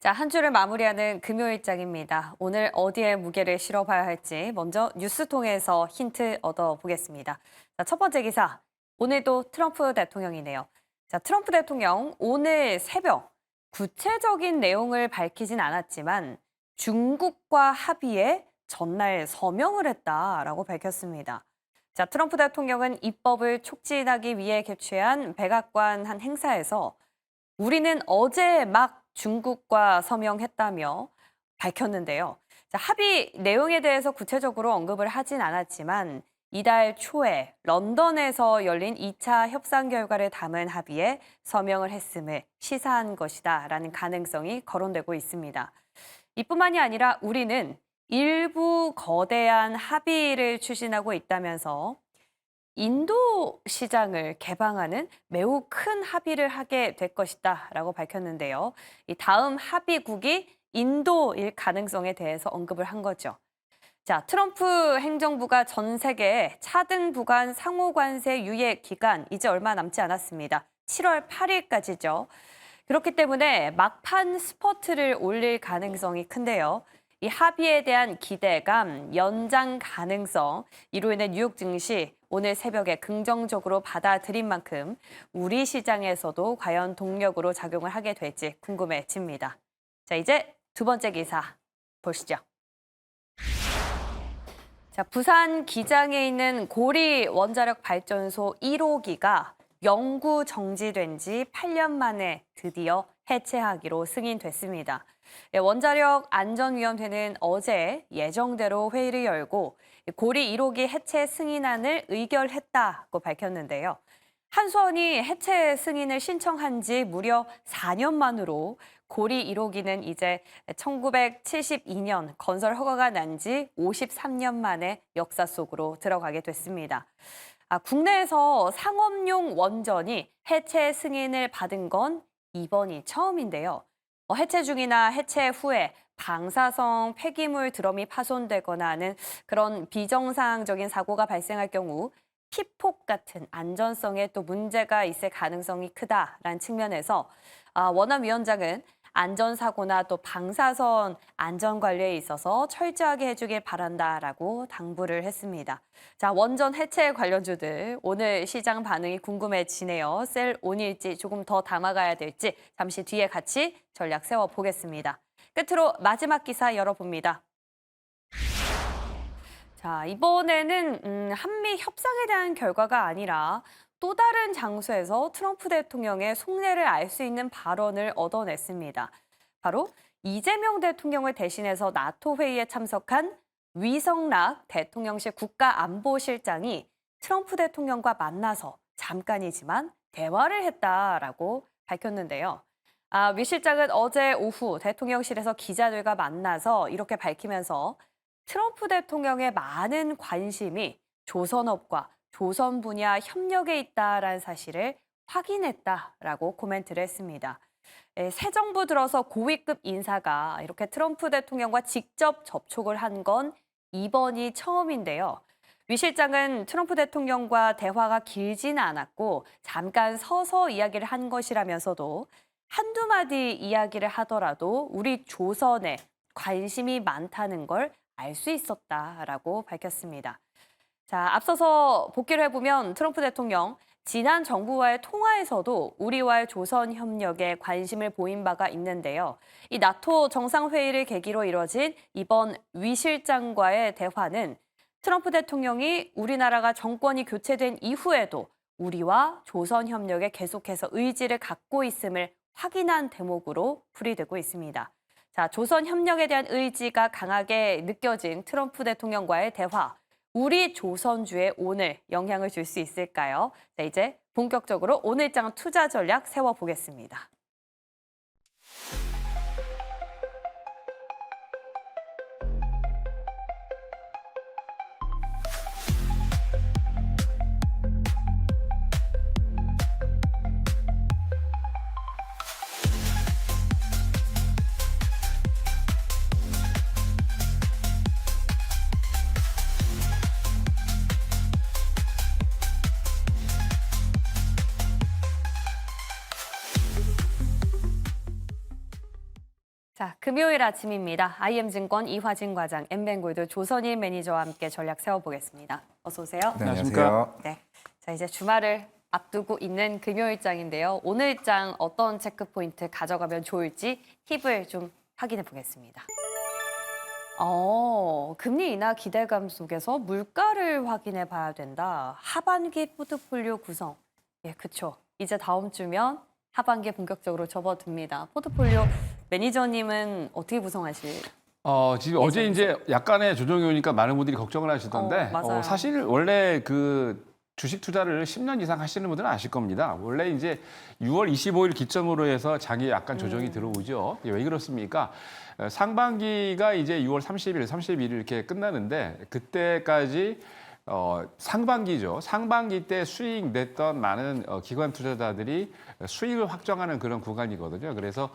자, 한 주를 마무리하는 금요일장입니다. 오늘 어디에 무게를 실어봐야 할지 먼저 뉴스통에서 힌트 얻어보겠습니다. 자, 첫 번째 기사. 오늘도 트럼프 대통령이네요. 자, 트럼프 대통령 오늘 새벽 구체적인 내용을 밝히진 않았지만 중국과 합의에 전날 서명을 했다라고 밝혔습니다. 자, 트럼프 대통령은 입법을 촉진하기 위해 개최한 백악관 한 행사에서 우리는 어제 막 중국과 서명했다며 밝혔는데요. 자, 합의 내용에 대해서 구체적으로 언급을 하진 않았지만 이달 초에 런던에서 열린 2차 협상 결과를 담은 합의에 서명을 했음을 시사한 것이다라는 가능성이 거론되고 있습니다. 이뿐만이 아니라 우리는 일부 거대한 합의를 추진하고 있다면서 인도 시장을 개방하는 매우 큰 합의를 하게 될 것이다라고 밝혔는데요. 이 다음 합의국이 인도일 가능성에 대해서 언급을 한 거죠. 자, 트럼프 행정부가 전 세계에 차등 부관 상호 관세 유예 기간 이제 얼마 남지 않았습니다. 7월 8일까지죠. 그렇기 때문에 막판 스퍼트를 올릴 가능성이 큰데요. 이 합의에 대한 기대감, 연장 가능성, 이로 인해 뉴욕 증시 오늘 새벽에 긍정적으로 받아들인 만큼 우리 시장에서도 과연 동력으로 작용을 하게 될지 궁금해집니다. 자, 이제 두 번째 기사 보시죠. 자, 부산 기장에 있는 고리 원자력 발전소 1호기가 영구 정지된 지 8년 만에 드디어 해체하기로 승인됐습니다. 원자력 안전위원회는 어제 예정대로 회의를 열고 고리 1호기 해체 승인안을 의결했다고 밝혔는데요. 한수원이 해체 승인을 신청한 지 무려 4년 만으로 고리 1호기는 이제 1972년 건설 허가가 난 지 53년 만에 역사 속으로 들어가게 됐습니다. 국내에서 상업용 원전이 해체 승인을 받은 건 이번이 처음인데요. 해체 중이나 해체 후에 방사성 폐기물 드럼이 파손되거나 하는 그런 비정상적인 사고가 발생할 경우 피폭 같은 안전성에 또 문제가 있을 가능성이 크다라는 측면에서 원안위원장은 안전사고나 또 방사선 안전관리에 있어서 철저하게 해주길 바란다라고 당부를 했습니다. 자, 원전 해체 관련주들 오늘 시장 반응이 궁금해지네요. 셀 온일지 조금 더 담아가야 될지 잠시 뒤에 같이 전략 세워보겠습니다. 끝으로 마지막 기사 열어봅니다. 자, 이번에는 한미 협상에 대한 결과가 아니라 또 다른 장소에서 트럼프 대통령의 속내를 알 수 있는 발언을 얻어냈습니다. 바로 이재명 대통령을 대신해서 나토 회의에 참석한 위성락 대통령실 국가안보실장이 트럼프 대통령과 만나서 잠깐이지만 대화를 했다라고 밝혔는데요. 위 실장은 어제 오후 대통령실에서 기자들과 만나서 이렇게 밝히면서 트럼프 대통령의 많은 관심이 조선업과 조선 분야 협력에 있다라는 사실을 확인했다라고 코멘트를 했습니다. 새 정부 들어서 고위급 인사가 이렇게 트럼프 대통령과 직접 접촉을 한 건 이번이 처음인데요. 위 실장은 트럼프 대통령과 대화가 길지는 않았고 잠깐 서서 이야기를 한 것이라면서도 한두 마디 이야기를 하더라도 우리 조선에 관심이 많다는 걸 알 수 있었다라고 밝혔습니다. 자, 앞서서 복기를 해보면 트럼프 대통령 지난 정부와의 통화에서도 우리와의 조선 협력에 관심을 보인 바가 있는데요. 이 나토 정상회의를 계기로 이뤄진 이번 위 실장과의 대화는 트럼프 대통령이 우리나라가 정권이 교체된 이후에도 우리와 조선 협력에 계속해서 의지를 갖고 있음을 확인한 대목으로 풀이되고 있습니다. 자, 조선 협력에 대한 의지가 강하게 느껴진 트럼프 대통령과의 대화. 우리 조선주에 오늘 영향을 줄 수 있을까요? 자, 이제 본격적으로 오늘장 투자 전략 세워보겠습니다. 자, 금요일 아침입니다. IM증권 이화진 과장, 엠뱅골드 조선일 매니저와 함께 전략 세워보겠습니다. 어서 오세요. 네, 안녕하세요. 네, 자 이제 주말을 앞두고 있는 금요일장인데요. 오늘장 어떤 체크 포인트 가져가면 좋을지 팁을 좀 확인해 보겠습니다. 금리 인하 기대감 속에서 물가를 확인해 봐야 된다. 하반기 포트폴리오 구성. 예, 그쵸. 이제 다음 주면 하반기에 본격적으로 접어듭니다. 포트폴리오 매니저님은 어떻게 구성하실? 지금 어제 이제 약간의 조정이 오니까 많은 분들이 걱정을 하시던데 맞아요. 사실 원래 그 주식 투자를 10년 이상 하시는 분들은 아실 겁니다. 원래 이제 6월 25일 기점으로 해서 장에 약간 조정이 들어오죠. 왜 그렇습니까? 상반기가 이제 6월 30일, 31일 이렇게 끝나는데 그때까지 상반기죠. 상반기 때 수익 냈던 많은 기관 투자자들이 수익을 확정하는 그런 구간이거든요. 그래서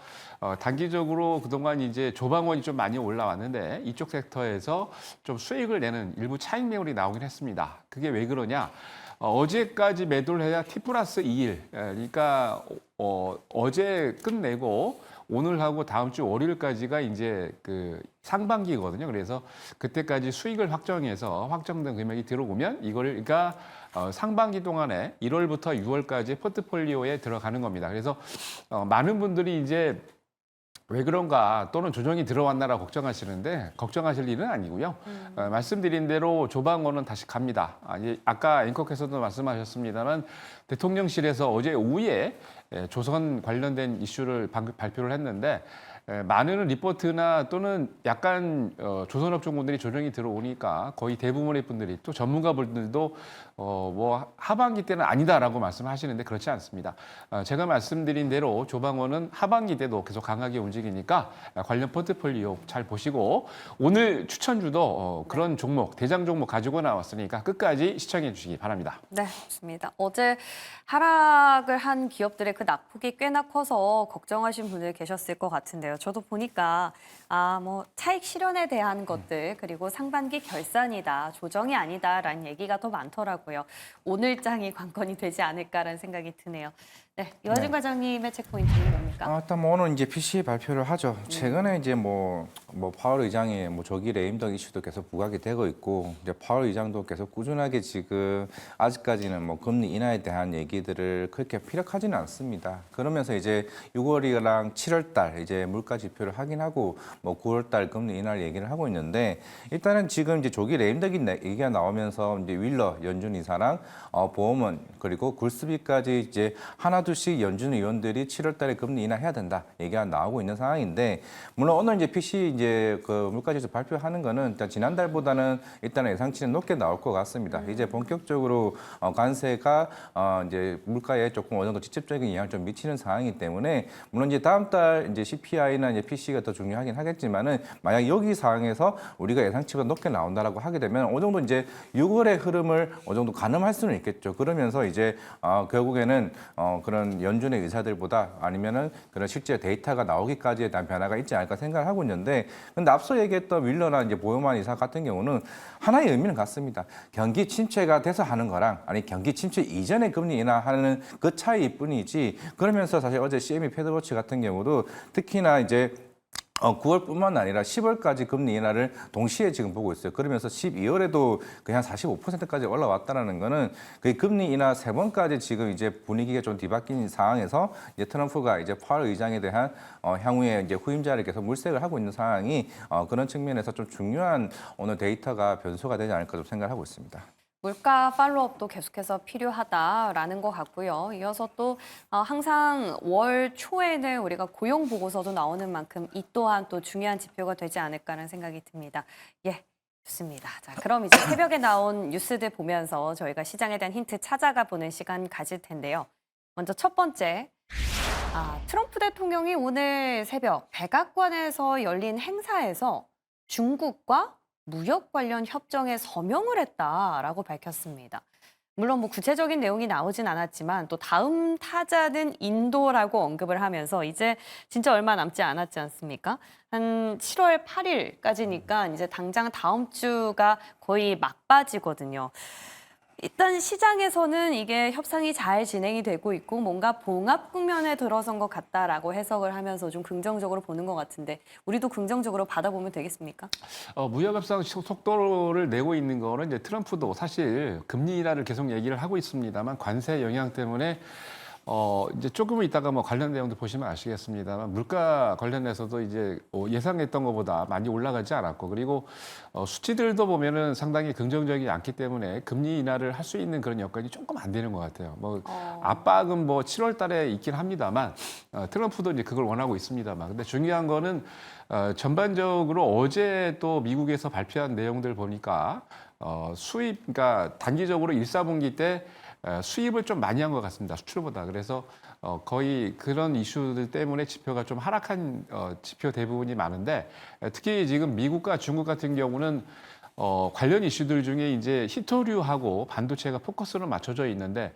단기적으로 그동안 이제 조방원이 좀 많이 올라왔는데 이쪽 섹터에서 좀 수익을 내는 일부 차익 매물이 나오긴 했습니다. 그게 왜 그러냐? 어제까지 매도를 해야 T 플러스 2일. 그러니까 어제 끝내고 오늘하고 다음 주 월요일까지가 이제 그 상반기거든요. 그래서 그때까지 수익을 확정해서 확정된 금액이 들어오면 이거가 상반기 동안에 1월부터 6월까지 포트폴리오에 들어가는 겁니다. 그래서 많은 분들이 이제 왜 그런가 또는 조정이 들어왔나라고 걱정하시는데 걱정하실 일은 아니고요. 말씀드린 대로 조방원은 다시 갑니다. 아까 앵커께서도 말씀하셨습니다만 대통령실에서 어제 오후에 조선 관련된 이슈를 발표를 했는데 많은 리포트나 또는 약간 조선업종분들이 조정이 들어오니까 거의 대부분의 분들이 또 전문가분들도 뭐 하반기 때는 아니다라고 말씀하시는데 그렇지 않습니다. 제가 말씀드린 대로 조방원은 하반기 때도 계속 강하게 움직이니까 관련 포트폴리오 잘 보시고 오늘 추천주도 그런 종목, 대장 종목 가지고 나왔으니까 끝까지 시청해 주시기 바랍니다. 네, 좋습니다. 어제 하락을 한 기업들의 그 낙폭이 꽤나 커서 걱정하신 분들 계셨을 것 같은데요. 저도 보니까 뭐 차익 실현에 대한 것들 그리고 상반기 결산이다, 조정이 아니다라는 얘기가 더 많더라고요. 오늘장이 관건이 되지 않을까라는 생각이 드네요. 네, 이화진 과장님의 체크포인트는 뭡니까? 일단 뭐 오늘 이제 PC 발표를 하죠. 최근에 이제 뭐 파월 의장의 뭐 조기 레임덕 이슈도 계속 부각이 되고 있고 이제 파월 의장도 계속 꾸준하게 지금 아직까지는 뭐 금리 인하에 대한 얘기들을 그렇게 피력하지는 않습니다. 그러면서 이제 6월이랑 7월달 이제 물가 지표를 확인하고 뭐 9월달 금리 인하를 얘기를 하고 있는데 일단은 지금 이제 조기 레임덕 얘기가 나오면서 이제 윌러 연준 이사랑 보험원 그리고 굴스비까지 이제 하나둘씩 연준 의원들이 7월달에 금리 인하해야 된다 얘기가 나오고 있는 상황인데 물론 오늘 이제 PC 이제 그 물가지수 발표하는 거는 일단 지난달보다는 일단 예상치는 높게 나올 것 같습니다. 이제 본격적으로 관세가 이제 물가에 조금 어느 정도 직접적인 영향을 좀 미치는 상황이기 때문에 물론 이제 다음 달 이제 CPI나 이제 PC가 더 중요하긴 하겠지만은 만약 여기 상황에서 우리가 예상치보다 높게 나온다라고 하게 되면 어느 정도 이제 6월의 흐름을 어느 정도 가늠할 수는 있겠죠. 그러면서 이제 결국에는 그런 연준의 의사들보다 아니면은 그런 실제 데이터가 나오기까지에 대한 변화가 있지 않을까 생각을 하고 있는데 근데 앞서 얘기했던 윌러나 이제 보험한 이사 같은 경우는 하나의 의미는 같습니다. 경기 침체가 돼서 하는 거랑 아니 경기 침체 이전에 금리 인하하는 그 차이일 뿐이지 그러면서 사실 어제 CME 패드워치 같은 경우도 특히나 이제 9월뿐만 아니라 10월까지 금리 인하를 동시에 지금 보고 있어요. 그러면서 12월에도 그냥 45%까지 올라왔다는 거는 그 금리 인하 3번까지 지금 이제 분위기가 좀 뒤바뀐 상황에서 이제 트럼프가 이제 파월 의장에 대한 향후에 이제 후임자를 계속 물색을 하고 있는 상황이 그런 측면에서 좀 중요한 오늘 데이터가 변수가 되지 않을까 좀 생각을 하고 있습니다. 물가 팔로업도 계속해서 필요하다라는 것 같고요. 이어서 또 항상 월 초에는 우리가 고용 보고서도 나오는 만큼 이 또한 또 중요한 지표가 되지 않을까라는 생각이 듭니다. 예, 좋습니다. 자, 그럼 이제 새벽에 나온 뉴스들 보면서 저희가 시장에 대한 힌트 찾아가 보는 시간 가질 텐데요. 먼저 첫 번째, 트럼프 대통령이 오늘 새벽 백악관에서 열린 행사에서 중국과 무역 관련 협정에 서명을 했다라고 밝혔습니다. 물론 뭐 구체적인 내용이 나오진 않았지만 또 다음 타자는 인도라고 언급을 하면서 이제 진짜 얼마 남지 않았지 않습니까? 한 7월 8일까지니까 이제 당장 다음 주가 거의 막바지거든요. 일단 시장에서는 이게 협상이 잘 진행이 되고 있고 뭔가 봉합 국면에 들어선 것 같다라고 해석을 하면서 좀 긍정적으로 보는 것 같은데 우리도 긍정적으로 받아보면 되겠습니까? 무역 협상 속도를 내고 있는 거는 이제 트럼프도 사실 금리 인하를 계속 얘기를 하고 있습니다만 관세 영향 때문에 이제 조금 있다가 뭐 관련 내용도 보시면 아시겠습니다만 물가 관련해서도 이제 예상했던 것보다 많이 올라가지 않았고 그리고 수치들도 보면은 상당히 긍정적이지 않기 때문에 금리 인하를 할 수 있는 그런 여건이 조금 안 되는 것 같아요. 뭐 압박은 뭐 7월 달에 있긴 합니다만 트럼프도 이제 그걸 원하고 있습니다만 근데 중요한 거는 전반적으로 어제 또 미국에서 발표한 내용들 보니까 수입 그러니까 단기적으로 1, 4분기 때 수입을 좀 많이 한 것 같습니다. 수출보다. 그래서 거의 그런 이슈들 때문에 지표가 좀 하락한 지표 대부분이 많은데 특히 지금 미국과 중국 같은 경우는 관련 이슈들 중에 이제 히토류하고 반도체가 포커스로 맞춰져 있는데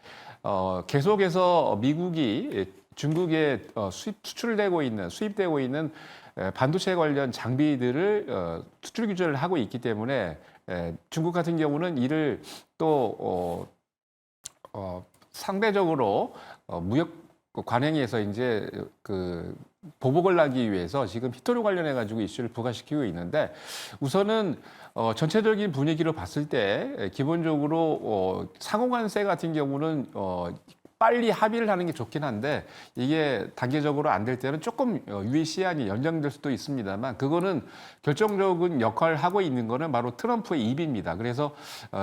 계속해서 미국이 중국에 수출되고 있는 수입되고 있는 반도체 관련 장비들을 수출 규제를 하고 있기 때문에 중국 같은 경우는 이를 또 상대적으로 무역 관행에서 이제 그 보복을 하기 위해서 지금 히토류 관련해 가지고 이슈를 부각시키고 있는데 우선은 전체적인 분위기로 봤을 때 기본적으로 상호관세 같은 경우는 빨리 합의를 하는 게 좋긴 한데 이게 단계적으로 안 될 때는 조금 유예 시한이 연장될 수도 있습니다만 그거는 결정적인 역할을 하고 있는 거는 바로 트럼프의 입입니다. 그래서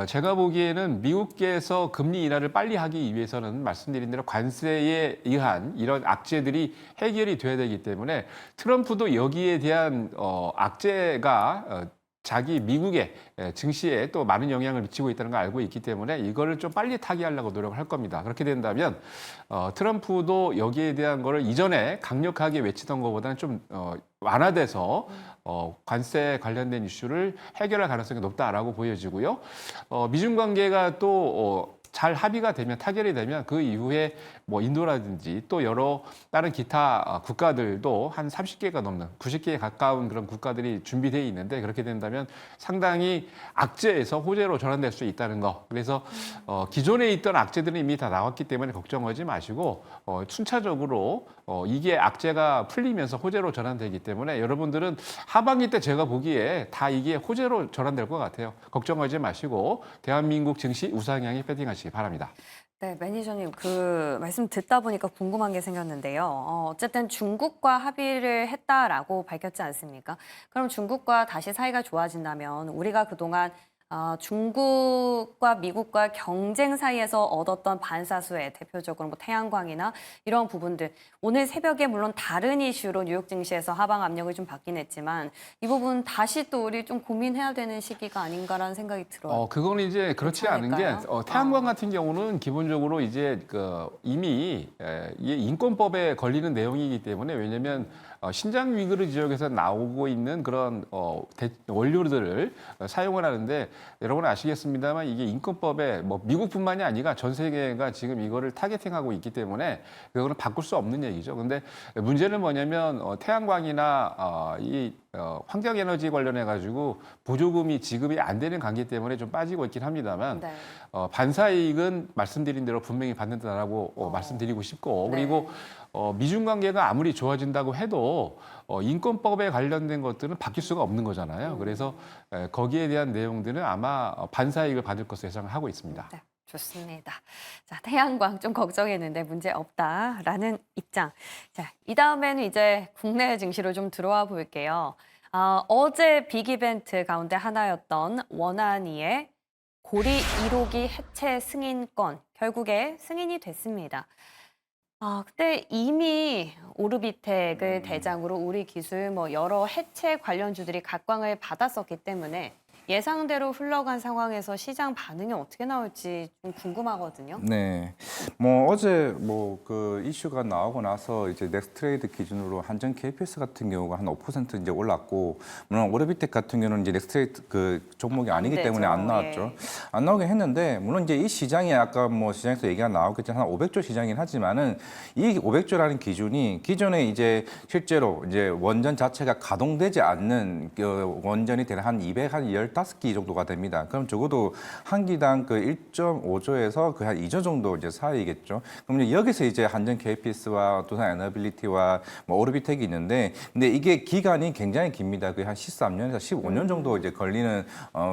제가 보기에는 미국께서 금리 인하를 빨리 하기 위해서는 말씀드린 대로 관세에 의한 이런 악재들이 해결이 돼야 되기 때문에 트럼프도 여기에 대한 악재가 자기 미국의 증시에 또 많은 영향을 미치고 있다는 걸 알고 있기 때문에 이거를 좀 빨리 타개하려고 노력을 할 겁니다. 그렇게 된다면 트럼프도 여기에 대한 거를 이전에 강력하게 외치던 것보다는 좀 완화돼서 관세 관련된 이슈를 해결할 가능성이 높다라고 보여지고요. 미중 관계가 또 잘 합의가 되면 타결이 되면 그 이후에 뭐 인도라든지 또 여러 다른 기타 국가들도 한 30개가 넘는 90개에 가까운 그런 국가들이 준비되어 있는데 그렇게 된다면 상당히 악재에서 호재로 전환될 수 있다는 거. 그래서 기존에 있던 악재들은 이미 다 나왔기 때문에 걱정하지 마시고 순차적으로 이게 악재가 풀리면서 호재로 전환되기 때문에 여러분들은 하반기 때 제가 보기에 다 이게 호재로 전환될 것 같아요. 걱정하지 마시고 대한민국 증시 우상향에 패딩하시기 바랍니다. 네, 매니저님 그 말씀 듣다 보니까 궁금한 게 생겼는데요. 어쨌든 중국과 합의를 했다라고 밝혔지 않습니까? 그럼 중국과 다시 사이가 좋아진다면 우리가 그동안 중국과 미국과 경쟁 사이에서 얻었던 반사수혜, 대표적으로 뭐 태양광이나 이런 부분들, 오늘 새벽에 물론 다른 이슈로 뉴욕 증시에서 하방 압력을 좀 받긴 했지만 이 부분 다시 또 우리 좀 고민해야 되는 시기가 아닌가라는 생각이 들어요. 그거는 이제 그렇지 않은 게 괜찮을까요? 태양광 같은 경우는 기본적으로 이제 이미 이게 인권법에 걸리는 내용이기 때문에 왜냐하면 신장 위구르 지역에서 나오고 있는 그런 원료들을 사용을 하는데 여러분 아시겠습니다만 이게 인권법에 뭐 미국뿐만이 아니라 전 세계가 지금 이거를 타겟팅하고 있기 때문에 그거는 바꿀 수 없는 얘기죠. 근데 문제는 뭐냐면 태양광이나 이 환경에너지 관련해 가지고 보조금이 지급이 안 되는 관계 때문에 좀 빠지고 있긴 합니다만 네. 반사이익은 말씀드린 대로 분명히 받는다라고 말씀드리고 싶고 네. 그리고 미중 관계가 아무리 좋아진다고 해도 인권법에 관련된 것들은 바뀔 수가 없는 거잖아요. 그래서 거기에 대한 내용들은 아마 반사이익을 받을 것으로 예상을 하고 있습니다. 네, 좋습니다. 자, 태양광 좀 걱정했는데 문제 없다라는 입장. 자, 이 다음에는 이제 국내 증시로 좀 들어와 볼게요. 어제 빅 이벤트 가운데 하나였던 원안위의 고리 1호기 해체 승인권 결국에 승인이 됐습니다. 근데 이미 오르비텍을 대장으로 우리 기술 뭐 여러 해체 관련주들이 각광을 받았었기 때문에 예상대로 흘러간 상황에서 시장 반응이 어떻게 나올지 좀 궁금하거든요. 네, 뭐 어제 뭐 그 이슈가 나오고 나서 이제 넥스트레이드 기준으로 한전 KPS 같은 경우가 한 5% 이제 올랐고 물론 오르비텍 같은 경우는 이제 넥스트레이드 그 종목이 아니기 되죠. 때문에 안 나왔죠. 예. 안 나오긴 했는데 물론 이제 이 시장이 아까 뭐 시장에서 얘기가 나오겠지만 한 500조 시장이긴 하지만은 이 500조라는 기준이 기존에 이제 실제로 이제 원전 자체가 가동되지 않는 그 원전이 대략 한 210 15기 정도가 됩니다. 그럼 적어도 한 기당 그 1.5조에서 그 한 2조 정도 이제 사이겠죠. 그럼 이제 여기서 이제 한전 KPS와 두산 에너빌리티와 뭐 오르비텍이 있는데, 근데 이게 기간이 굉장히 깁니다. 거의 한 13년에서 15년 정도 이제 걸리는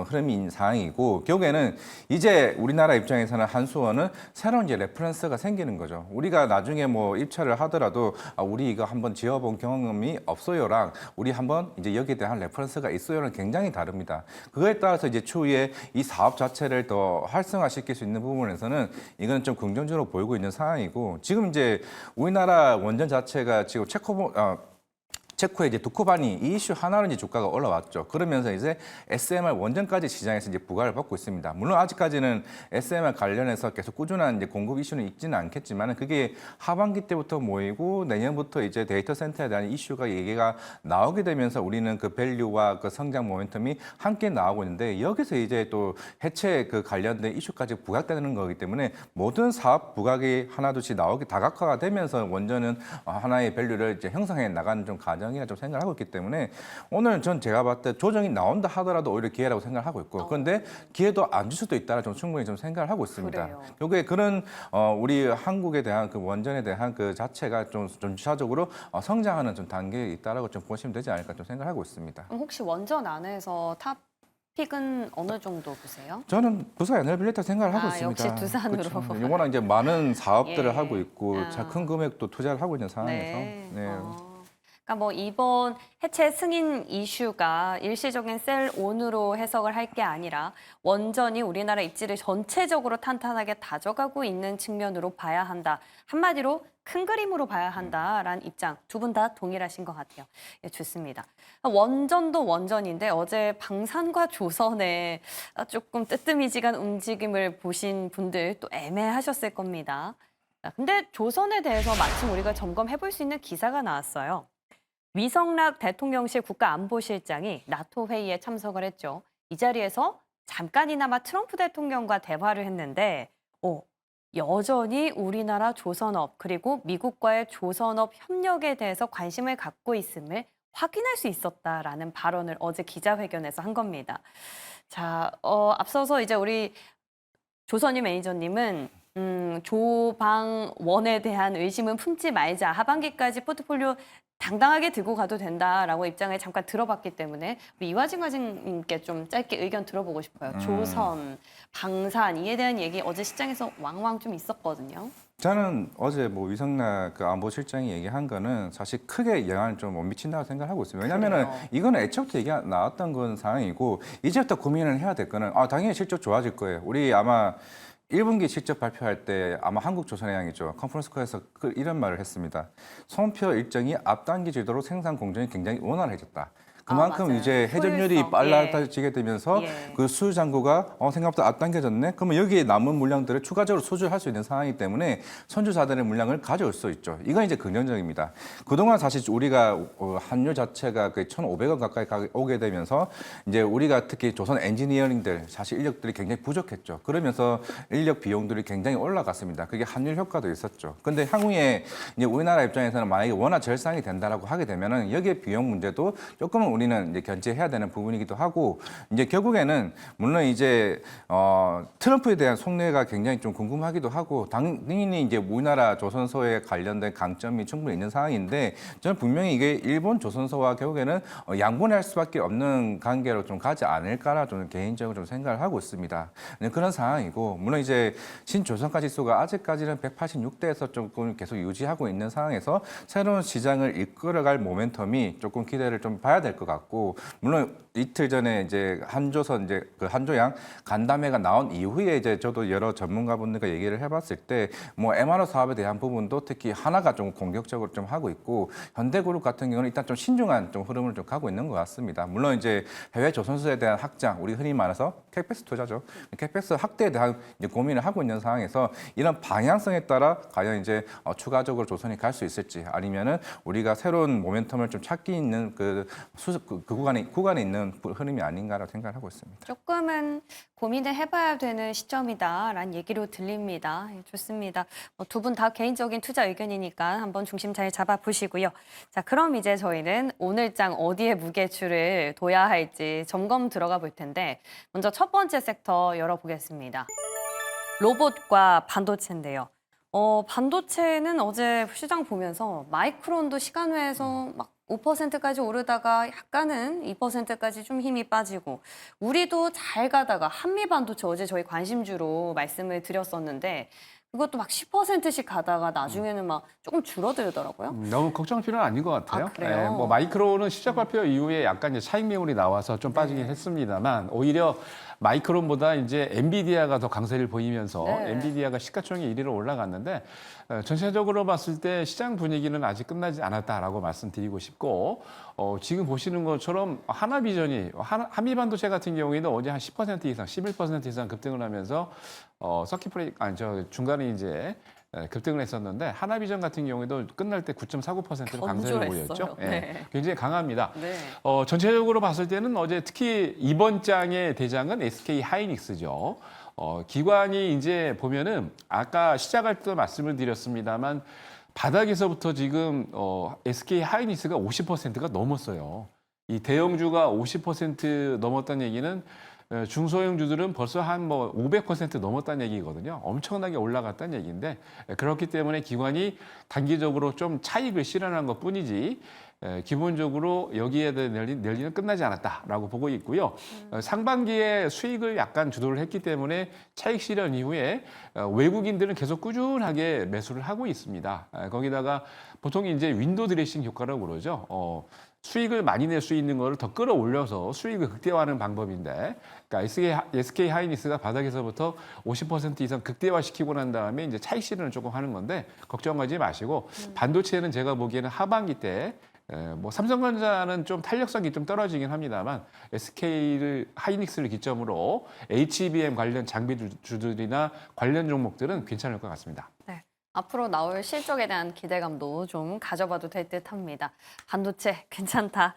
흐름인 상황이고, 결국에는 이제 우리나라 입장에서는 한수원은 새로운 이제 레퍼런스가 생기는 거죠. 우리가 나중에 뭐 입찰을 하더라도 우리 이거 한번 지어본 경험이 없어요랑 우리 한번 이제 여기에 대한 레퍼런스가 있어요랑 굉장히 다릅니다. 그거에 따라서 이제 추후에 이 사업 자체를 더 활성화시킬 수 있는 부분에서는 이건 좀 긍정적으로 보이고 있는 상황이고, 지금 이제 우리나라 원전 자체가 지금 체코의 이제 두코바니 이 이슈 하나로 이제 주가가 올라왔죠. 그러면서 이제 SMR 원전까지 시장에서 이제 부과를 받고 있습니다. 물론 아직까지는 SMR 관련해서 계속 꾸준한 이제 공급 이슈는 있지는 않겠지만, 그게 하반기 때부터 모이고 내년부터 이제 데이터 센터에 대한 이슈가 얘기가 나오게 되면서 우리는 그 밸류와 그 성장 모멘텀이 함께 나오고 있는데, 여기서 이제 또 해체 그 관련된 이슈까지 부각되는 거기 때문에 모든 사업 부각이 하나둘씩 나오게 다각화가 되면서 원전은 하나의 밸류를 이제 형성해 나가는 좀 과정이라 좀 생각을 하고 있기 때문에, 오늘 전 제가 봤을 때 조정이 나온다 하더라도 오히려 기회라고 생각을 하고 있고, 그런데 기회도 안 줄 수도 있다라 좀 충분히 좀 생각을 하고 있습니다. 그래요. 요게 그런 우리 한국에 대한 그 원전에 대한 그 자체가 좀 전체적으로 성장하는 좀 단계에 있다라고 좀 보시면 되지 않을까 좀 생각을 하고 있습니다. 그럼 혹시 원전 안에서 탑픽은 어느 정도 보세요? 저는 두산 에너빌리티 생각을 하고 아, 있습니다. 역시 두산으로. 그렇죠. 이거는 이제 많은 사업들을 예. 하고 있고 아. 큰 금액도 투자를 하고 있는 상황에서. 네. 네. 그러니까 뭐 이번 해체 승인 이슈가 일시적인 셀온으로 해석을 할 게 아니라 원전이 우리나라 입지를 전체적으로 탄탄하게 다져가고 있는 측면으로 봐야 한다. 한마디로 큰 그림으로 봐야 한다라는 입장 두 분 다 동일하신 것 같아요. 예, 좋습니다. 원전도 원전인데 어제 방산과 조선의 조금 뜨뜨미지간 움직임을 보신 분들 또 애매하셨을 겁니다. 근데 조선에 대해서 마침 우리가 점검해 볼 수 있는 기사가 나왔어요. 위성락 대통령실 국가안보실장이 나토 회의에 참석을 했죠. 이 자리에서 잠깐이나마 트럼프 대통령과 대화를 했는데 여전히 우리나라 조선업 그리고 미국과의 조선업 협력에 대해서 관심을 갖고 있음을 확인할 수 있었다라는 발언을 어제 기자회견에서 한 겁니다. 자, 앞서서 이제 우리 조선희 매니저님은 조방원에 대한 의심은 품지 말자. 하반기까지 포트폴리오 당당하게 들고 가도 된다라고 입장을 잠깐 들어봤기 때문에 우리 이화진 과장님께 좀 짧게 의견 들어보고 싶어요. 조선, 방산 이에 대한 얘기 어제 시장에서 왕왕 좀 있었거든요. 저는 어제 뭐 위성락 그 안보실장이 얘기한 거는 사실 크게 영향을 좀 못 미친다고 생각하고 있습니다. 왜냐하면은 그래요. 이거는 애초부터 얘기가 나왔던 건 상황이고, 이제부터 고민을 해야 될 거는 당연히 실적 좋아질 거예요. 우리 아마 1분기 실적 발표할 때 아마 한국조선해양이죠. 컨퍼런스콜에서 이런 말을 했습니다. 손표 일정이 앞당기 지도로 생산 공정이 굉장히 원활해졌다. 그만큼 맞아요. 이제 회전율이 효율성, 빨라지게 되면서 예. 그 수주 잔고가 생각보다 앞당겨졌네. 그러면 여기에 남은 물량들을 추가적으로 수주할 수 있는 상황이기 때문에 선주사들의 물량을 가져올 수 있죠. 이건 이제 긍정적입니다. 그동안 사실 우리가 환율 자체가 그 1,500원 가까이 오게 되면서 이제 우리가 특히 조선 엔지니어링들 사실 인력들이 굉장히 부족했죠. 그러면서 인력 비용들이 굉장히 올라갔습니다. 그게 환율 효과도 있었죠. 근데 향후에 이제 우리나라 입장에서는 만약에 원화 절상이 된다라고 하게 되면은 여기에 비용 문제도 조금은 우리는 이제 견제해야 되는 부분이기도 하고, 이제 결국에는 물론 이제 트럼프에 대한 속내가 굉장히 좀 궁금하기도 하고, 당연히 이제 우리나라 조선소에 관련된 강점이 충분히 있는 상황인데, 저는 분명히 이게 일본 조선소와 결국에는 양분할 수밖에 없는 관계로 좀 가지 않을까라 좀 개인적으로 좀 생각을 하고 있습니다. 그런 상황이고, 물론 이제 신조선가 지수가 아직까지는 186대에서 조금 계속 유지하고 있는 상황에서 새로운 시장을 이끌어갈 모멘텀이 조금 기대를 좀 봐야 될 것 같고, 물론 이틀 전에 이제 한조선 이제 그 한조양 간담회가 나온 이후에 이제 저도 여러 전문가분들과 얘기를 해봤을 때 뭐 MRO 사업에 대한 부분도 특히 하나가 좀 공격적으로 좀 하고 있고, 현대그룹 같은 경우는 일단 좀 신중한 좀 흐름을 좀 가고 있는 것 같습니다. 물론 이제 해외 조선소에 대한 확장, 우리 흔히 말해서 캐펙스 투자죠. 캐펙스 확대에 대한 이제 고민을 하고 있는 상황에서 이런 방향성에 따라 과연 이제 추가적으로 조선이 갈 수 있을지, 아니면은 우리가 새로운 모멘텀을 좀 찾기 있는 그 그 구간에 있는 흐름이 아닌가라고 생각을 하고 있습니다. 조금은 고민을 해봐야 되는 시점이다라는 얘기로 들립니다. 예, 좋습니다. 두 분 다 개인적인 투자 의견이니까 한번 중심 잘 잡아보시고요. 자, 그럼 이제 저희는 오늘장 어디에 무게추를 둬야 할지 점검 들어가 볼 텐데 먼저 첫 번째 섹터 열어보겠습니다. 로봇과 반도체인데요. 반도체는 어제 시장 보면서 마이크론도 시간외에서 막 5%까지 오르다가 약간은 2%까지 좀 힘이 빠지고 우리도 잘 가다가 한미반도체 어제 저희 관심주로 말씀을 드렸었는데 그것도 막 10%씩 가다가 나중에는 막 조금 줄어들더라고요. 너무 걱정할 필요는 아닌 것 같아요. 아, 그래요? 뭐 마이크론은 시작 발표 이후에 약간 이제 차익 매물이 나와서 좀 빠지긴 했습니다만 오히려 마이크론보다 이제 엔비디아가 더 강세를 보이면서 네. 엔비디아가 시가총액 1위로 올라갔는데 전체적으로 봤을 때 시장 분위기는 아직 끝나지 않았다라고 말씀드리고 싶고 지금 보시는 것처럼 하나비전이 한미반도체 같은 경우에는 어제 한 10% 이상, 11% 이상 급등을 하면서 서킷 브레이크 중간에 이제 급등을 했었는데 하나비전 같은 경우에도 끝날 때 9.49%로 강세를 건조했어요. 보였죠. 네. 굉장히 강합니다. 네. 전체적으로 봤을 때는 어제 특히 이번 장의 대장은 SK 하이닉스죠. 기관이 이제 보면은 아까 시작할 때 말씀을 드렸습니다만 바닥에서부터 지금 SK 하이닉스가 50%가 넘었어요. 이 대형주가 50% 넘었다는 얘기는 중소형주들은 벌써 한 뭐 500% 넘었다는 얘기거든요. 엄청나게 올라갔다는 얘기인데 그렇기 때문에 기관이 단기적으로 좀 차익을 실현한 것 뿐이지 기본적으로 여기에 대한 랠리는 끝나지 않았다라고 보고 있고요. 상반기에 수익을 약간 주도를 했기 때문에 차익 실현 이후에 외국인들은 계속 꾸준하게 매수를 하고 있습니다. 거기다가 보통 이제 윈도우 드레싱 효과라고 그러죠. 수익을 많이 낼 수 있는 거를 더 끌어올려서 수익을 극대화하는 방법인데, 그러니까 SK 하이닉스가 바닥에서부터 50% 이상 극대화시키고 난 다음에 이제 차익 실현을 조금 하는 건데 걱정하지 마시고 반도체는 제가 보기에는 하반기 때 뭐 삼성전자는 좀 탄력성이 좀 떨어지긴 합니다만 하이닉스를 기점으로 HBM 관련 장비주들이나 관련 종목들은 괜찮을 것 같습니다. 네. 앞으로 나올 실적에 대한 기대감도 좀 가져봐도 될 듯합니다. 반도체 괜찮다.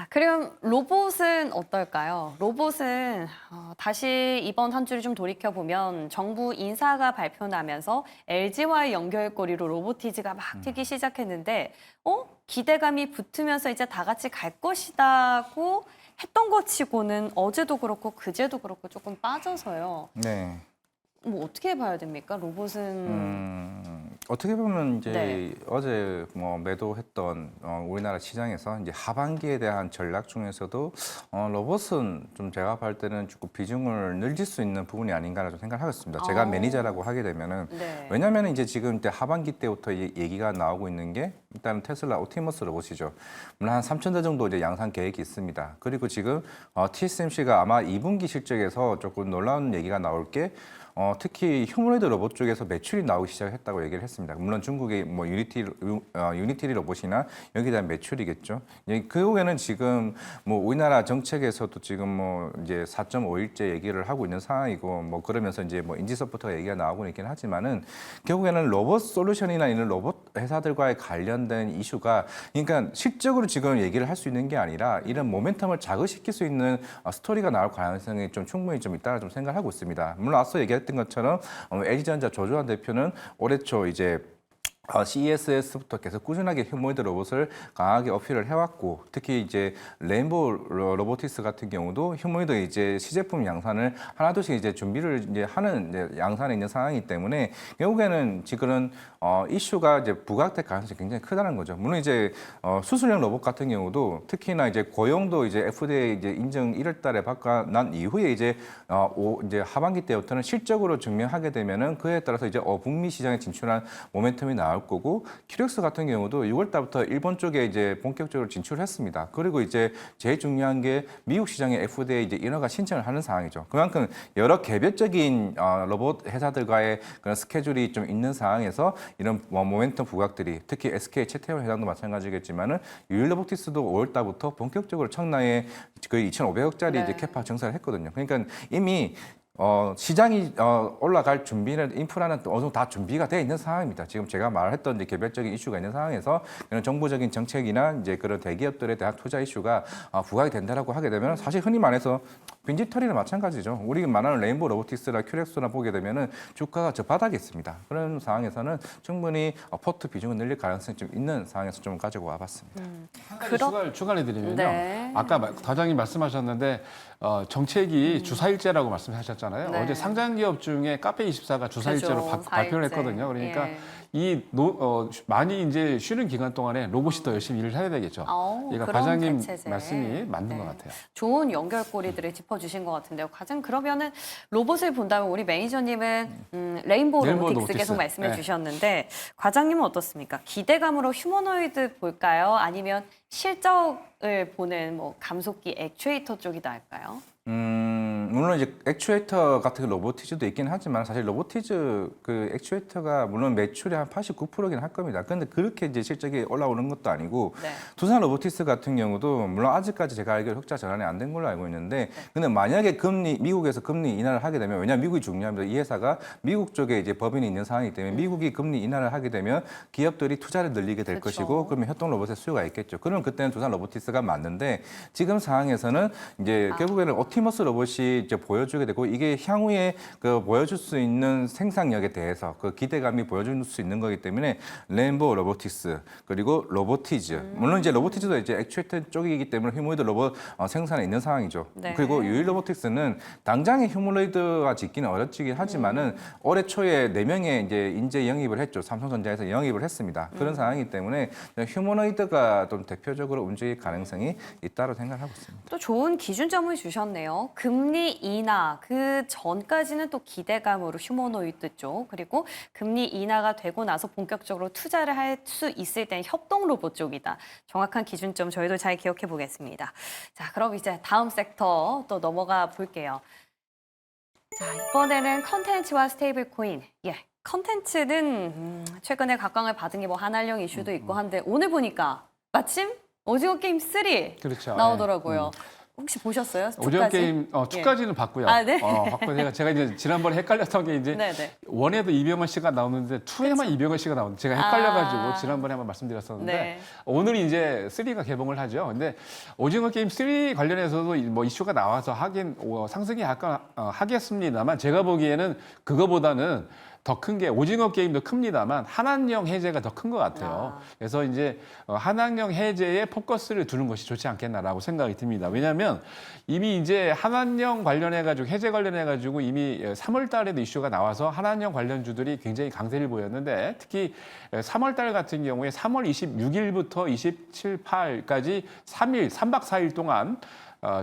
그럼 로봇은 어떨까요? 로봇은 다시 이번 한 주를 좀 돌이켜 보면 정부 인사가 발표 나면서 LG와의 연결고리로 로보티즈가 막 뛰기 시작했는데, 기대감이 붙으면서 이제 다 같이 갈 것이다고 했던 것 치고는 어제도 그렇고 그제도 그렇고 조금 빠져서요. 네. 뭐 어떻게 봐야 됩니까? 로봇은 어떻게 보면 이제 네. 어제 뭐 매도했던 우리나라 시장에서 이제 하반기에 대한 전략 중에서도 로봇은 좀 제가 볼 때는 조금 비중을 늘릴 수 있는 부분이 아닌가라 좀 생각을 하고 있습니다. 제가 매니저라고 하게 되면은 네. 왜냐하면 이제 지금 이제 하반기 때부터 얘기가 나오고 있는 게 일단 테슬라 옵티머스 로봇이죠. 물론 한 3,000대 정도 이제 양산 계획이 있습니다. 그리고 지금 TSMC가 아마 2분기 실적에서 조금 놀라운 얘기가 나올 게 특히 휴머노이드 로봇 쪽에서 매출이 나오기 시작했다고 얘기를 했습니다. 물론 중국의 뭐 유니티 로봇이나 여기에 대한 매출이겠죠. 그후에는 지금 뭐 우리나라 정책에서도 지금 뭐 이제 4.5일째 얘기를 하고 있는 상황이고 뭐 그러면서 이제 뭐 인지 소프트가 얘기가 나오고 있긴 하지만은 결국에는 로봇 솔루션이나 이런 로봇 회사들과의 관련된 이슈가 그러니까 실적으로 지금 얘기를 할 수 있는 게 아니라 이런 모멘텀을 자극시킬 수 있는 스토리가 나올 가능성이 좀 충분히 좀 있다고 좀 생각하고 있습니다. 물론 앞서 얘기했던 것처럼 LG전자 조주환 대표는 올해 초 이제 CES부터 계속 꾸준하게 휴머노이드 로봇을 강하게 어필을 해왔고 특히 이제 레인보우 로보틱스 같은 경우도 휴머노이드 이제 시제품 양산을 하나둘씩 이제 준비를 이제 하는 이제 양산에 있는 상황이기 때문에 결국에는 지금은 이슈가 이제 부각될 가능성이 굉장히 크다는 거죠. 물론 이제 수술형 로봇 같은 경우도 특히나 이제 고용도 이제 FDA 이제 인정 1월달에 받고 난 이후에 이제 이제 하반기 때부터는 실적으로 증명하게 되면은 그에 따라서 이제 북미 시장에 진출한 모멘텀이 나올 거고 큐렉스 같은 경우도 6월 달부터 일본 쪽에 이제 본격적으로 진출했습니다. 그리고 이제 제일 중요한 게 미국 시장에 FDA 이제 인허가 신청을 하는 상황이죠. 그만큼 여러 개별적인 로봇 회사들과의 그런 스케줄이 좀 있는 상황에서 이런 모멘텀 부각들이 특히 SK 채태원 회장도 마찬가지겠지만은 유일로보틱스도 5월 달부터 본격적으로 청라에 거의 2,500억짜리 네. 이제 캐파 증설을 했거든요. 그러니까 이미 시장이 올라갈 준비는 인프라는 또 어느 정도 다 준비가 돼 있는 상황입니다. 지금 제가 말했던 이제 개별적인 이슈가 있는 상황에서 그런 정부적인 정책이나 이제 그런 대기업들에 대한 투자 이슈가 부각이 된다라고 하게 되면 사실 흔히 말해서 빈집털이나 마찬가지죠. 우리가 말하는 레인보우 로보틱스나 큐렉스나 보게 되면은 주가가 저 바닥에 있습니다. 그런 상황에서는 충분히 포트 비중을 늘릴 가능성이 좀 있는 상황에서 좀 가지고 와봤습니다. 한 가지 추가해드리면요. 네. 아까 과장님 말씀하셨는데 정책이 주사일제라고 말씀하셨잖아요. 네. 어제 상장기업 중에 카페24가 주사일제로 그죠, 발표를 사일제. 했거든요. 그러니까 예. 많이 이제 쉬는 기간 동안에 로봇이 더 열심히 일을 해야 되겠죠. 그러니까 그런 과장님 대체제. 말씀이 맞는 네. 것 같아요. 좋은 연결고리들을 짚어주신 것 같은데요. 과장 그러면은 로봇을 본다면 우리 매니저님은 레인보우 레인보우 로보틱스 로보틱스. 계속 말씀해 네. 주셨는데 과장님은 어떻습니까? 기대감으로 휴머노이드 볼까요? 아니면 실적을 보는 뭐 감속기 액추에이터 쪽이 나을까요? 물론 이제 액추에이터 같은 로보티즈도 있긴 하지만 사실 로보티즈 그 액추에이터가 물론 매출의 한 89%긴 할 겁니다. 근데 그렇게 이제 실적이 올라오는 것도 아니고 네. 두산 로보티스 같은 경우도 물론 아직까지 제가 알기로 흑자 전환이 안 된 걸로 알고 있는데 근데 만약에 미국에서 금리 인하를 하게 되면 왜냐하면 미국이 중요합니다. 이 회사가 미국 쪽에 이제 법인이 있는 상황이기 때문에 미국이 금리 인하를 하게 되면 기업들이 투자를 늘리게 될 그렇죠. 것이고 그러면 협동 로봇의 수요가 있겠죠. 그러면 그때는 두산 로보티스가 맞는데 지금 상황에서는 이제 결국에는 옵티머스 로봇이 이제 보여주게 되고 이게 향후에 그 보여줄 수 있는 생산력에 대해서 그 기대감이 보여줄 수 있는 거기 때문에 레인보우 로보틱스 그리고 로보티즈 물론 이제 로보티즈도 이제 액추에이터 쪽이기 때문에 휴머노이드 로봇 생산에 있는 상황이죠. 네. 그리고 유일 로보틱스는 당장에 휴머노이드가 짓기는 어렵긴 하지만은 올해 초에 4명의 이제 인재 영입을 했죠. 삼성전자에서 영입을 했습니다. 그런 상황이기 때문에 휴머노이드가 좀 대표적으로 움직일 가능성이 있다고 생각하고 있습니다. 또 좋은 기준점을 주셨네요. 금리 인하 그 전까지는 또 기대감으로 휴머노이드 쪽 그리고 금리 인하가 되고 나서 본격적으로 투자를 할 수 있을 땐 협동 로봇 쪽이다. 정확한 기준점 저희도 잘 기억해 보겠습니다. 자, 그럼 이제 다음 섹터 또 넘어가 볼게요. 자, 이번에는 컨텐츠와 스테이블 코인. 예. 컨텐츠는 최근에 각광을 받은 게 뭐 한알령 이슈도 있고 한데 오늘 보니까 마침 오징어 게임 3 그렇죠. 나오더라고요. 혹시 보셨어요? 오징어 2까지? 게임 2까지는 봤고요. 아, 네. 봤고 제가 이제 지난번에 헷갈렸던 게 이제 네네. 1에도 이병헌 씨가 나오는데 2에만 이병헌 씨가 나오는데 제가 헷갈려가지고 지난번에 한번 말씀드렸었는데 네. 오늘 이제 3가 개봉을 하죠. 근데 오징어 게임 3 관련해서도 뭐 이슈가 나와서 하긴 상승이 약간 하겠습니다만 제가 보기에는 그거보다는 더 큰 게 오징어 게임도 큽니다만 한한령 해제가 더 큰 것 같아요. 그래서 이제 한한령 해제에 포커스를 두는 것이 좋지 않겠나라고 생각이 듭니다. 왜냐하면 이미 이제 한한령 관련해가지고 해제 관련해가지고 이미 3월 달에도 이슈가 나와서 한한령 관련주들이 굉장히 강세를 보였는데 특히 3월 달 같은 경우에 3월 26일부터 27, 8까지 3일, 3박 4일 동안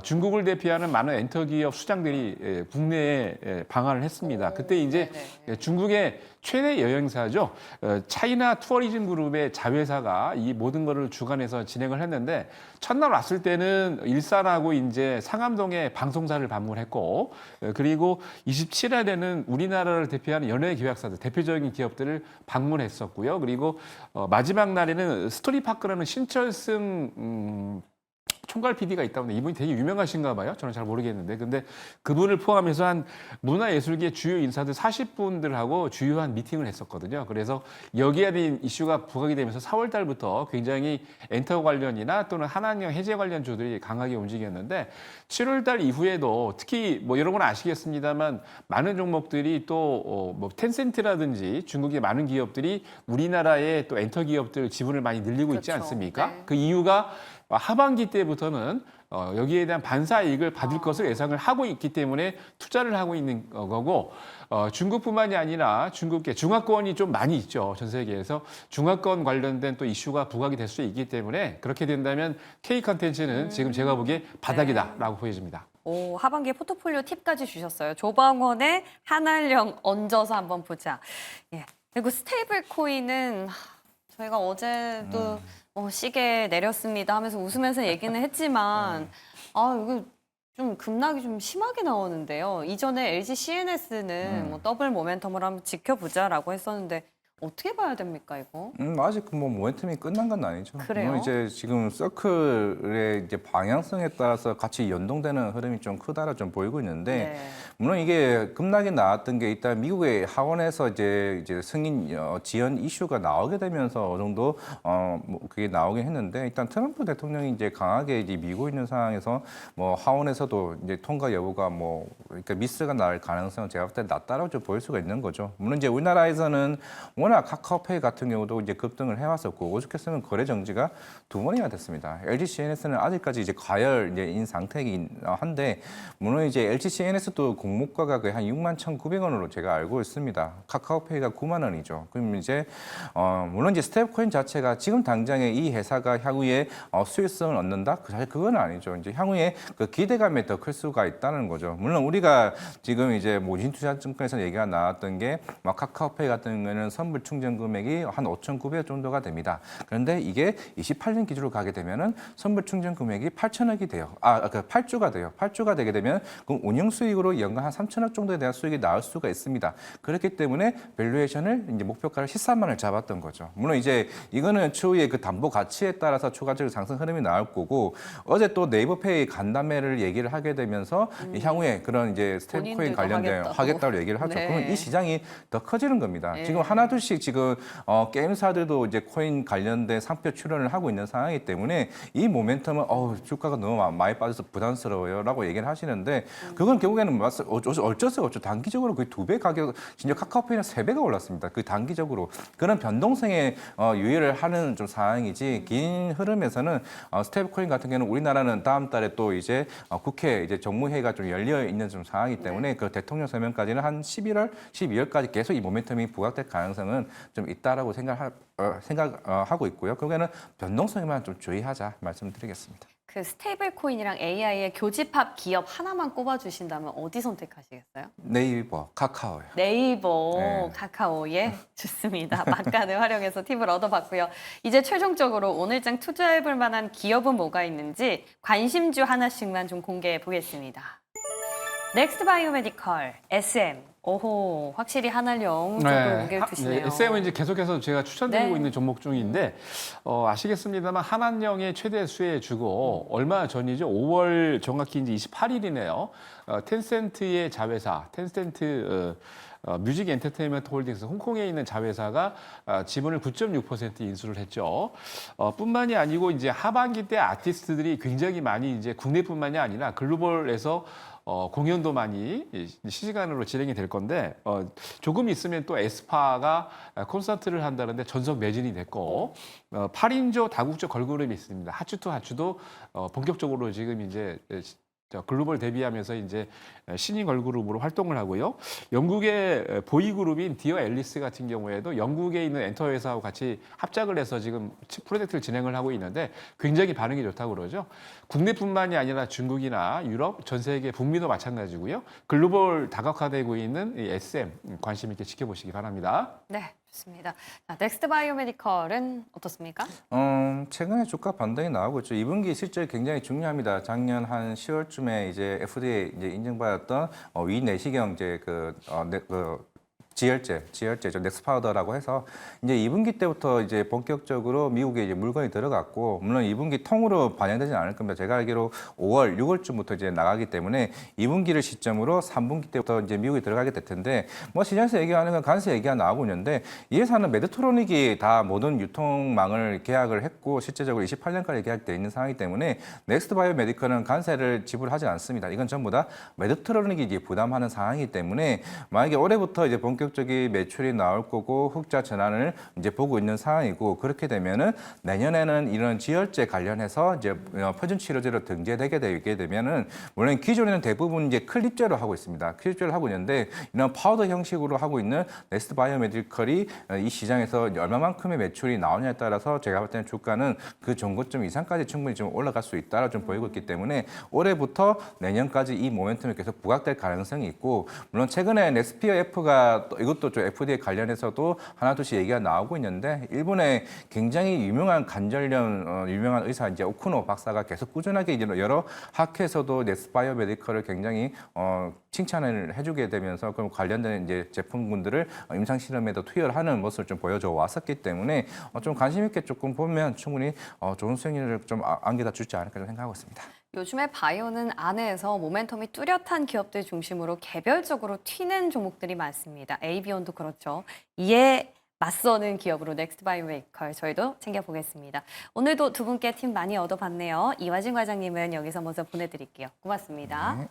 중국을 대표하는 많은 엔터 기업 수장들이 국내에 방한을 했습니다. 그때 이제 중국의 최대 여행사죠. 차이나 투어리즘 그룹의 자회사가 이 모든 거를 주관해서 진행을 했는데 첫날 왔을 때는 일산하고 이제 상암동에 방송사를 방문했고 그리고 27일에는 우리나라를 대표하는 연예 기획사들 대표적인 기업들을 방문했었고요. 그리고 마지막 날에는 스토리파크라는 신철승 총괄 PD가 있다고 이분이 되게 유명하신가 봐요. 저는 잘 모르겠는데. 근데 그분을 포함해서 한 문화예술계 주요 인사들 40분들하고 주요한 미팅을 했었거든요. 그래서 여기에 대한 이슈가 부각이 되면서 4월 달부터 굉장히 엔터 관련이나 또는 한한령 해제 관련주들이 강하게 움직였는데 7월 달 이후에도 특히 뭐 여러분 아시겠습니다만 많은 종목들이 또 뭐 텐센트라든지 중국의 많은 기업들이 우리나라의 또 엔터 기업들 지분을 많이 늘리고 있지 그렇죠. 않습니까? 네. 그 이유가 하반기 때부터는 여기에 대한 반사이익을 받을 것을 예상을 하고 있기 때문에 투자를 하고 있는 거고 중국뿐만이 아니라 중국계 중화권이 좀 많이 있죠. 전 세계에서 중화권 관련된 또 이슈가 부각이 될 수 있기 때문에 그렇게 된다면 K 컨텐츠는 지금 제가 보기에 바닥이다라고 보여집니다. 오, 하반기에 포트폴리오 팁까지 주셨어요. 조방원의 한알령 얹어서 한번 보자. 예. 그리고 스테이블 코인은 저희가 어제도 시계 내렸습니다 하면서 웃으면서 얘기는 했지만 이거 좀 급락이 좀 심하게 나오는데요. 이전에 LG CNS는 뭐 더블 모멘텀을 한번 지켜보자라고 했었는데 어떻게 봐야 됩니까, 이거? 아직 뭐 모멘텀이 끝난 건 아니죠. 그래요? 물론 이제 지금 서클의 이제 방향성에 따라서 같이 연동되는 흐름이 좀 크다라 좀 보이고 있는데 네. 물론 이게 급락이 나왔던 게 일단 미국의 하원에서 이제 승인 지연 이슈가 나오게 되면서 어느 정도 뭐 그게 나오긴 했는데 일단 트럼프 대통령이 이제 강하게 이제 밀고 있는 상황에서 뭐 하원에서도 이제 통과 여부가 뭐 그러니까 미스가 날 가능성은 제가 볼 때 낮다라고 좀 보일 수가 있는 거죠. 물론 이제 우리나라에서는 워낙 카카오페이 같은 경우도 이제 급등을 해왔었고 오죽했으면 거래 정지가 2번이나 됐습니다. LG CNS는 아직까지 이제 과열인 상태이긴 한데 물론 이제 LG CNS도 공모가가 거의 한 61,900원으로 제가 알고 있습니다. 카카오페이가 9만 원이죠. 그럼 이제 물론 이제 스텝코인 자체가 지금 당장에 이 회사가 향후에 수익성을 얻는다? 사실 그건 아니죠. 이제 향후에 그 기대감이 더 클 수가 있다는 거죠. 물론 우리가 지금 이제 모진투자증권에서 얘기가 나왔던 게 막 카카오페이 같은 경우는 선불 충전 금액이 한 5,900원 정도가 됩니다. 그런데 이게 28년 기준으로 가게 되면은 선불 충전 금액이 8천억이 돼요. 그 8조가 돼요. 8조가 되게 되면 그럼 운영 수익으로 연간 한 3천억 정도에 대한 수익이 나올 수가 있습니다. 그렇기 때문에 밸류에이션을 이제 목표가를 13만을 잡았던 거죠. 물론 이제 이거는 추후에 그 담보 가치에 따라서 추가적으로 상승 흐름이 나올 거고 어제 또 네이버페이 간담회를 얘기를 하게 되면서 향후에 그런 이제 스테이블코인 본인들도 관련된 하겠다고 얘기를 하죠. 네. 그러면 이 시장이 더 커지는 겁니다. 네. 지금 하나둘씩 지금 게임사들도 이제 코인 관련된 상표 출연을 하고 있는 상황이기 때문에 이 모멘텀은 주가가 너무 많이 빠져서 부담스러워요라고 얘기를 하시는데 그건 결국에는 어쩔 수가 없죠. 단기적으로 거의 2배 가격, 진짜 카카오페이는 3배가 올랐습니다. 그 단기적으로 그런 변동성에 유의를 하는 좀 상황이지 긴 흐름에서는 스테이블코인 같은 경우는 우리나라는 다음 달에 또 이제 국회 이제 정무회의가 좀 열려 있는 좀 상황이기 때문에 그 대통령 서명까지는 한 11월, 12월까지 계속 이 모멘텀이 부각될 가능성은 좀 있다라고 생각하고 있고요. 결국에는 변동성에만 좀 주의하자 말씀드리겠습니다. 그 스테이블 코인이랑 AI의 교집합 기업 하나만 꼽아주신다면 어디 선택하시겠어요? 네이버, 카카오요. 네이버, 네. 카카오, 예, 좋습니다. 막간을 활용해서 팁을 얻어봤고요. 이제 최종적으로 오늘장 투자해볼 만한 기업은 뭐가 있는지 관심주 하나씩만 좀 공개해 보겠습니다. 넥스트 바이오메디컬, SM. 오호, 확실히 한알령 쪽으로 무게를 두시네요. SM은 이제 계속해서 제가 추천드리고 네. 있는 종목 중인데 아시겠습니다만 한한령의 최대 수혜 주고 얼마 전이죠. 5월 정확히 이제 28일이네요. 텐센트의 자회사, 텐센트 뮤직 엔터테인먼트 홀딩스 홍콩에 있는 자회사가 지분을 9.6% 인수를 했죠. 뿐만이 아니고 이제 하반기 때 아티스트들이 굉장히 많이 이제 국내뿐만이 아니라 글로벌에서 공연도 많이 실시간으로 진행이 될 건데 조금 있으면 또 에스파가 콘서트를 한다는데 전석 매진이 됐고 8인조 다국적 걸그룹이 있습니다. 하츄투 하츄도 본격적으로 지금 이제 글로벌 데뷔하면서 이제 신인 걸그룹으로 활동을 하고요. 영국의 보이그룹인 디어 앨리스 같은 경우에도 영국에 있는 엔터 회사하고 같이 합작을 해서 지금 프로젝트를 진행을 하고 있는데 굉장히 반응이 좋다고 그러죠. 국내뿐만이 아니라 중국이나 유럽, 전 세계 북미도 마찬가지고요. 글로벌 다각화되고 있는 이 SM 관심 있게 지켜보시기 바랍니다. 네, 좋습니다. 자, 넥스트 바이오메디컬은 어떻습니까? 최근에 주가 반등이 나오고 있죠. 2분기 실적이 굉장히 중요합니다. 작년 한 10월쯤에 이제 FDA 이제 인증받았던 위내시경 이제 지혈제죠. 넥스파우더라고 해서 이제 2분기 때부터 이제 본격적으로 미국에 이제 물건이 들어갔고 물론 2분기 통으로 반영되지는 않을 겁니다. 제가 알기로 5월, 6월쯤부터 이제 나가기 때문에 2분기를 시점으로 3분기 때부터 이제 미국에 들어가게 될 텐데 뭐 시장에서 얘기하는 건 간세 얘기가 나오고 있는데 이 회사는 메드트로닉이 다 모든 유통망을 계약을 했고 실제적으로 28년까지 계약돼 있는 상황이기 때문에 넥스트 바이오 메디컬은 간세를 지불하지 않습니다. 이건 전부 다 메드트로닉이 이제 부담하는 상황이기 때문에 만약에 올해부터 이제 본격적인 매출이 나올 거고 흑자 전환을 이제 보고 있는 상황이고 그렇게 되면은 내년에는 이런 지혈제 관련해서 이제 표준 치료제로 등재되게 되면은 물론 기존에는 대부분 이제 클립제로 하고 있습니다. 클립제를 하고 있는데 이런 파우더 형식으로 하고 있는 넥스트 바이오메디컬이 이 시장에서 얼마만큼의 매출이 나오냐에 따라서 제가 볼 때는 주가는 그 정고점 이상까지 충분히 좀 올라갈 수 있다라 좀 보이고 있기 때문에 올해부터 내년까지 이 모멘텀이 계속 부각될 가능성이 있고 물론 최근에 넥스피어 F가 이것도 좀 FDA 관련해서도 하나둘씩 얘기가 나오고 있는데 일본의 굉장히 유명한 관절염 유명한 의사 이제 오쿠노 박사가 계속 꾸준하게 이제 여러 학회에서도 네스바이오 메디컬을 굉장히 칭찬을 해주게 되면서 그럼 관련된 이제 제품군들을 임상 실험에도 투여하는 모습을 좀 보여줘 왔었기 때문에 좀 관심 있게 조금 보면 충분히 좋은 수익률을 좀 안겨다 줄지 않을까 생각하고 있습니다. 요즘에 바이오는 안에서 모멘텀이 뚜렷한 기업들 중심으로 개별적으로 튀는 종목들이 많습니다. 에이비온도 그렇죠. 이에 맞서는 기업으로 넥스트바이오메이컬 저희도 챙겨보겠습니다. 오늘도 두 분께 팁 많이 얻어봤네요. 이화진 과장님은 여기서 먼저 보내드릴게요. 고맙습니다. 네.